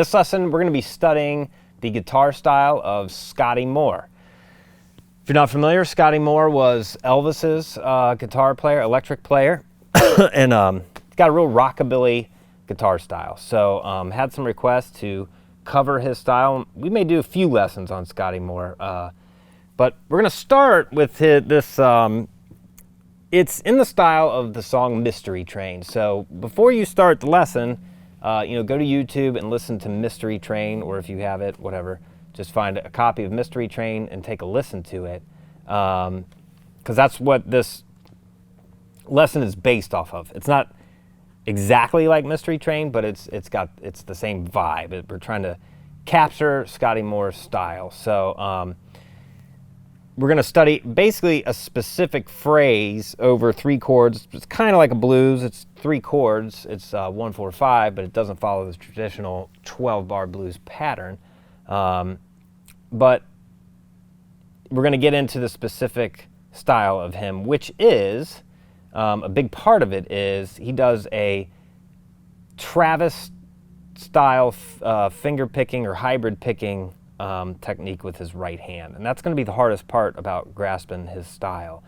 this lesson, we're going to be studying the guitar style of Scotty Moore. If you're not familiar, Scotty Moore was Elvis's guitar player, electric player, and got a real rockabilly guitar style. So had some requests to cover his style. We may do a few lessons on Scotty Moore, but we're going to start with this. It's in the style of the song Mystery Train. So before you start the lesson, go to YouTube and listen to Mystery Train, or if you have it, whatever, just find a copy of Mystery Train and take a listen to it, because that's what this lesson is based off of. It's not exactly like Mystery Train, but it's the same vibe. We're trying to capture Scotty Moore's style. So we're going to study basically a specific phrase over 3 chords. It's kind of like a blues. It's 3 chords. It's 1, 4, 5, but it doesn't follow the traditional 12-bar blues pattern. But we're going to get into the specific style of him, which is, a big part of it is he does a Travis style finger picking or hybrid picking technique with his right hand, and that's going to be the hardest part about grasping his style.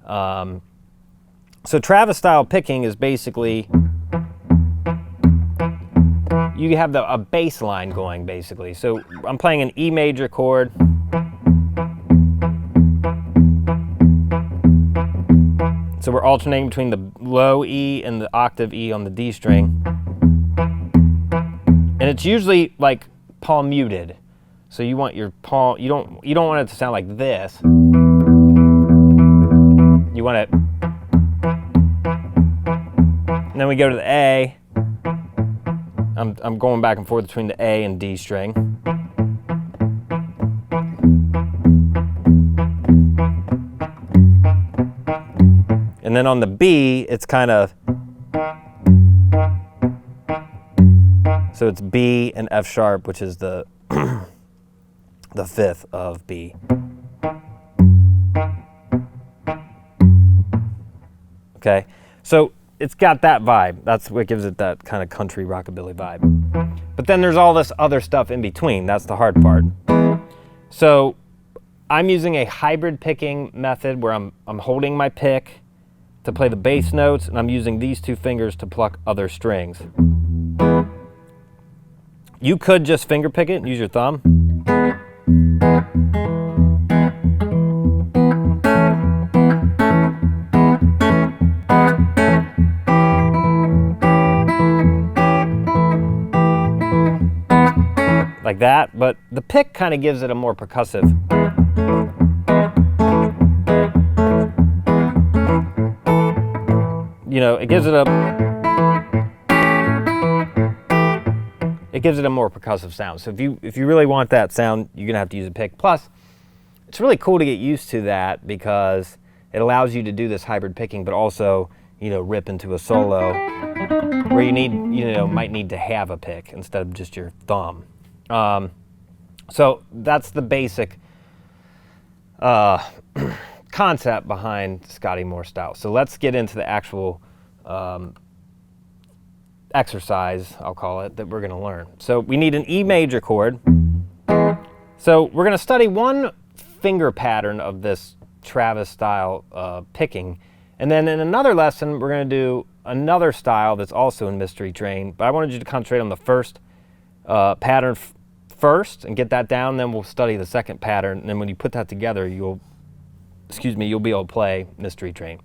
So Travis style picking is basically you have a bass line going basically. So I'm playing an E major chord, so we're alternating between the low E and the octave E on the D string, and it's usually like palm muted. So you want your palm, you don't want it to sound like this. You want it, and then we go to the A. I'm going back and forth between the A and D string. And then on the B, it's kind of, so it's B and F sharp, which is the the 5th of B. Okay, so it's got that vibe. That's what gives it that kind of country rockabilly vibe. But then there's all this other stuff in between. That's the hard part. So I'm using a hybrid picking method where I'm holding my pick to play the bass notes, and I'm using these 2 fingers to pluck other strings. You could just finger pick it and use your thumb. Like that, but the pick kind of gives it a more percussive. It gives it a more percussive sound. So if you really want that sound, you're gonna have to use a pick. Plus, it's really cool to get used to that because it allows you to do this hybrid picking, but also rip into a solo where you need might need to have a pick instead of just your thumb. So that's the basic concept behind Scotty Moore style. So let's get into the actual exercise, I'll call it, that we're going to learn. So we need an E major chord. So we're going to study one finger pattern of this Travis style picking, and then in another lesson we're going to do another style that's also in Mystery Train, but I wanted you to concentrate on the first pattern first and get that down, then we'll study the second pattern, and then when you put that together you'll be able to play Mystery Train.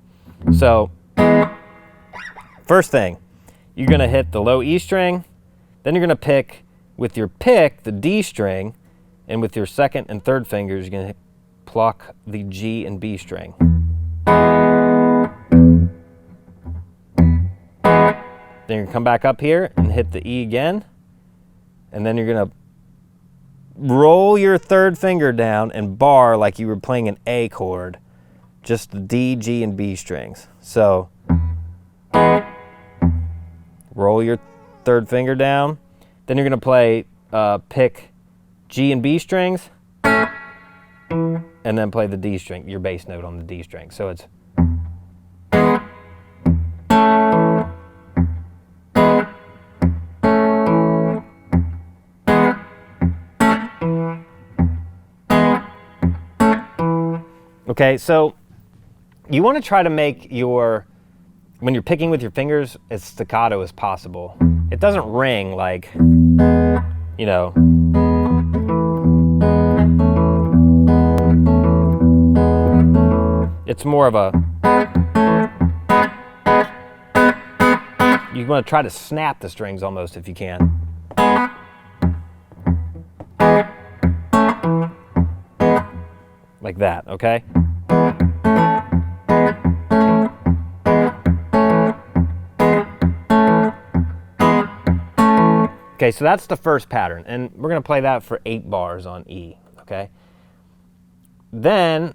So first thing, you're going to hit the low E string, then you're going to pick with your pick the D string, and with your second and third fingers you're going to pluck the G and B string. Then you're going to come back up here and hit the E again, and then you're going to roll your third finger down and bar like you were playing an A chord, just the D, G, and B strings. So roll your third finger down, then you're going to play pick G and B strings, and then play the D string, your bass note on the D string. So it's Okay, so you want to try to make when you're picking with your fingers, as staccato as possible. It doesn't ring like, you know, it's more of a, you want to try to snap the strings almost if you can. Like that, okay? Okay, so that's the first pattern, and we're going to play that for 8 bars on E, okay? Then,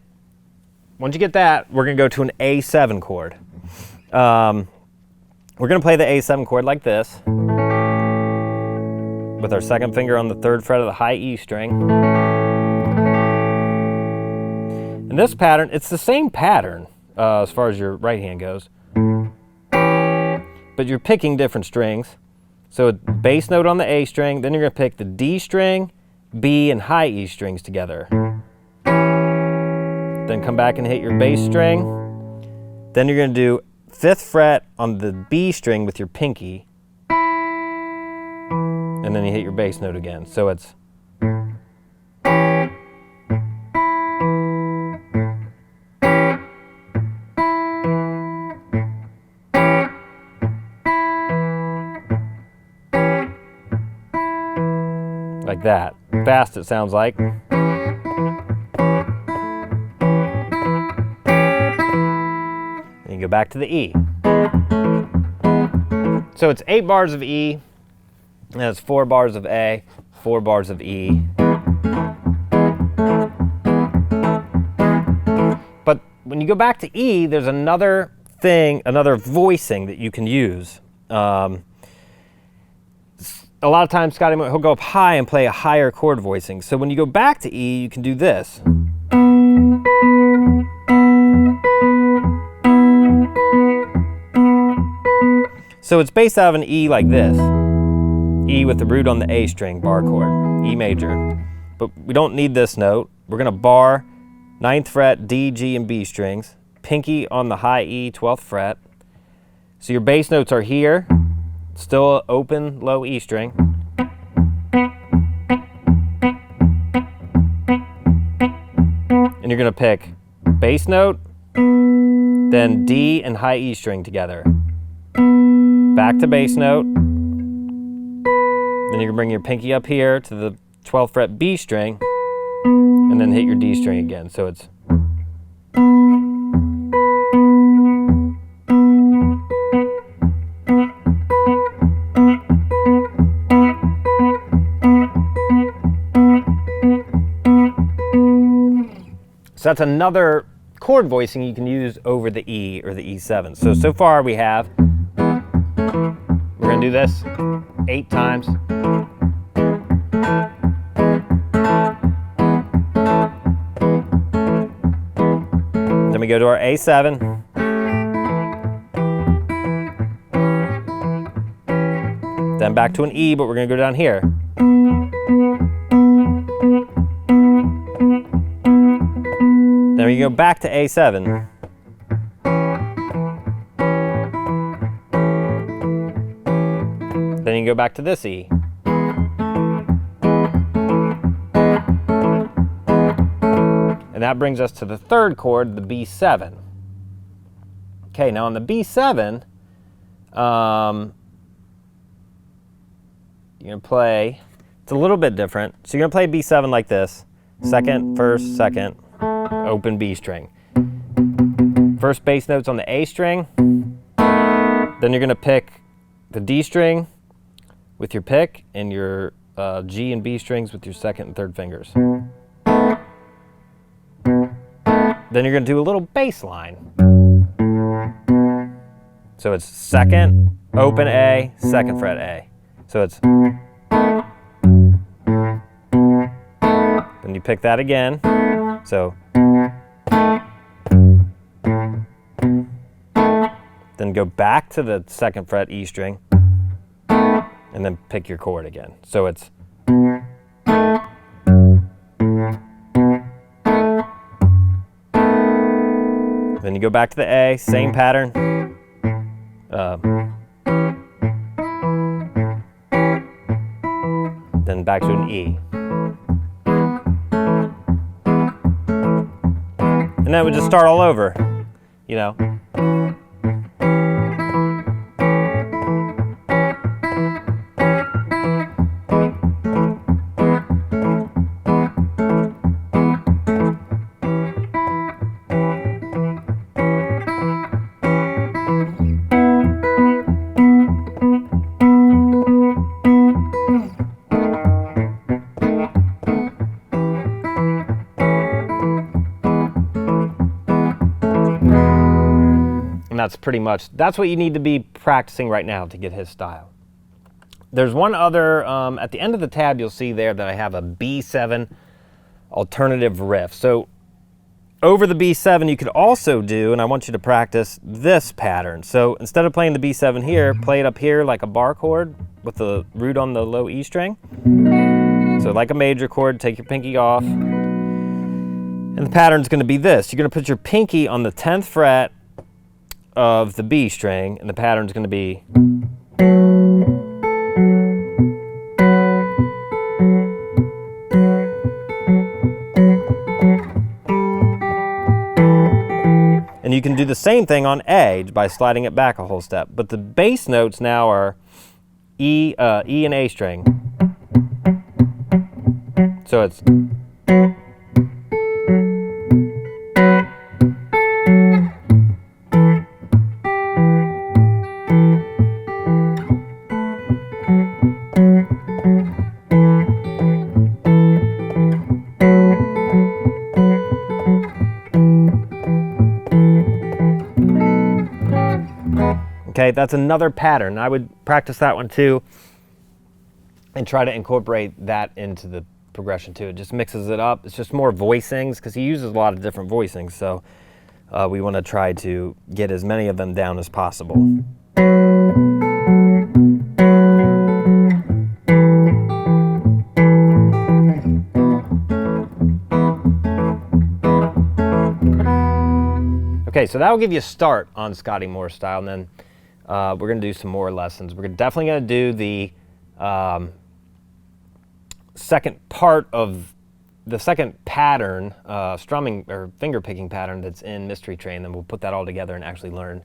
once you get that, we're going to go to an A7 chord. We're going to play the A7 chord like this, with our second finger on the 3rd fret of the high E string. In this pattern, it's the same pattern as far as your right hand goes, but you're picking different strings. So a bass note on the A string, then you're going to pick the D string, B, and high E strings together. Then come back and hit your bass string. Then you're going to do 5th fret on the B string with your pinky. And then you hit your bass note again. So it's like that. Fast it sounds like. Then you go back to the E. So it's 8 bars of E, and it's 4 bars of A, 4 bars of E. But when you go back to E, there's another thing, another voicing that you can use. A lot of times Scotty Moore, he'll go up high and play a higher chord voicing. So when you go back to E, you can do this. So it's based out of an E like this. E with the root on the A string, bar chord, E major. But we don't need this note. We're gonna bar 9th fret, D, G, and B strings, pinky on the high E, 12th fret. So your bass notes are here. Still open, low E string. And you're going to pick bass note, then D and high E string together. Back to bass note. Then you can bring your pinky up here to the 12th fret B string, and then hit your D string again. So it's So that's another chord voicing you can use over the E or the E7. So far we have, we're going to do this 8 times. Then we go to our A7. Then back to an E, but we're going to go down here. Then we go back to A7. Then you go back to this E. And that brings us to the 3rd chord, the B7. Okay, now on the B7, you're going to play, it's a little bit different. So you're going to play B7 like this. 2nd, 1st, 2nd. Open B string. First bass notes on the A string. Then you're going to pick the D string with your pick and your G and B strings with your 2nd and 3rd fingers. Then you're going to do a little bass line. So it's 2nd, open A, 2nd fret A. So it's, then you pick that again. So then go back to the 2nd fret E string and then pick your chord again. So it's Then you go back to the A, same pattern. Then back to an E. And that would just start all over, you know. And that's pretty much, that's what you need to be practicing right now to get his style. There's one other, at the end of the tab you'll see there that I have a B7 alternative riff. So over the B7 you could also do, and I want you to practice this pattern. So instead of playing the B7 here, play it up here like a bar chord with the root on the low E string. So like a major chord, take your pinky off. And the pattern's gonna be this. You're gonna put your pinky on the 10th fret of the B string, and the pattern's going to be and you can do the same thing on A by sliding it back a whole step, but the bass notes now are E and A string. So it's okay, that's another pattern. I would practice that one too and try to incorporate that into the progression too. It just mixes it up. It's just more voicings because he uses a lot of different voicings. So we want to try to get as many of them down as possible. Okay, so that will give you a start on Scotty Moore style, and then we're going to do some more lessons. We're definitely going to do the second part of the second pattern, strumming or finger picking pattern that's in Mystery Train. Then we'll put that all together and actually learn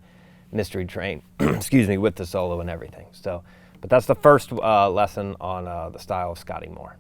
Mystery Train, excuse me, with the solo and everything. So, but that's the first lesson on the style of Scotty Moore.